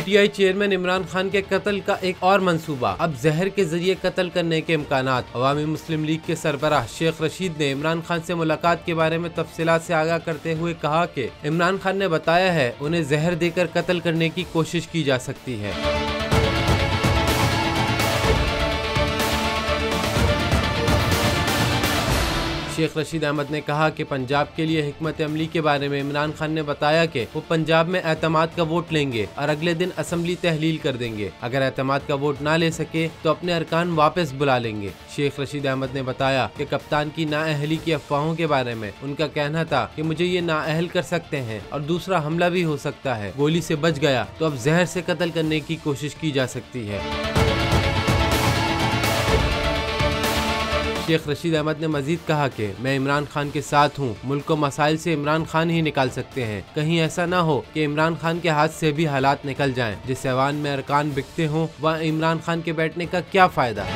PTI chairman Imran Khan के कत्ल का एक और मंसूबा, अब जहर के जरिए कत्ल करने के इम्कानात। अवामी मुस्लिम लीग के सरबराह शेख रशीद ने इमरान खान से मुलाकात के बारे में तफसीलात से आगाह करते हुए कहा कि इमरान खान ने बताया है उन्हें जहर देकर कत्ल करने की कोशिश की जा सकती है। शेख रशीद अहमद ने कहा कि पंजाब के लिए हिकमत अमली के बारे में इमरान खान ने बताया कि वो पंजाब में एतमाद का वोट लेंगे और अगले दिन असम्बली तहलील कर देंगे। अगर एतमाद का वोट ना ले सके तो अपने अरकान वापस बुला लेंगे। शेख रशीद अहमद ने बताया कि कप्तान की नाअहली की अफवाहों के बारे में उनका कहना था कि मुझे ये नाअहल कर सकते हैं और दूसरा हमला भी हो सकता है, गोली से बच गया तो अब जहर से कत्ल करने की कोशिश की जा सकती है। शेख रशीद अहमद ने मजीद कहा कि मैं इमरान खान के साथ हूँ, मुल्क को मसाइल से इमरान खान ही निकाल सकते हैं। कहीं ऐसा ना हो कि इमरान खान के हाथ से भी हालात निकल जाएं। जिस ऐवान में अरकान बिकते हों वह इमरान खान के बैठने का क्या फायदा।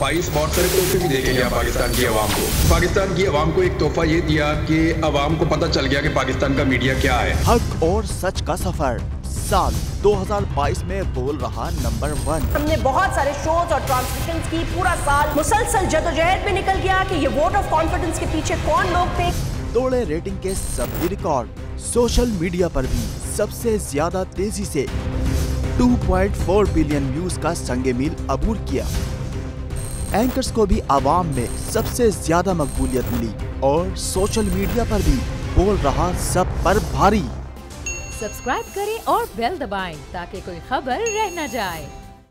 बहुत सारे तोहफे भी देके गया पाकिस्तान की आवाम को। पाकिस्तान की आवाम को एक तोहफा ये दिया कि आवाम को पता चल गया कि पाकिस्तान का मीडिया क्या है। हक और सच का सफर साल 2022 में बोल रहा नंबर 1। हमने बहुत सारे शोज और ट्रांसमिशंस की, पूरा साल मुसलसल जदोजहद में निकल गया कि ये वोट ऑफ कॉन्फिडेंस के पीछे कौन लोग थे। तोड़े रेटिंग के सभी रिकॉर्ड। सोशल मीडिया पर भी सबसे ज्यादा तेजी से 2.4 बिलियन व्यूज का संगे मील अबूर किया। एंकर्स को भी आवाम में सबसे ज्यादा मकबूलियत मिली और सोशल मीडिया पर भी बोल रहा सब पर भारी। सब्सक्राइब करें और बेल दबाएं ताकि कोई खबर रह न जाए।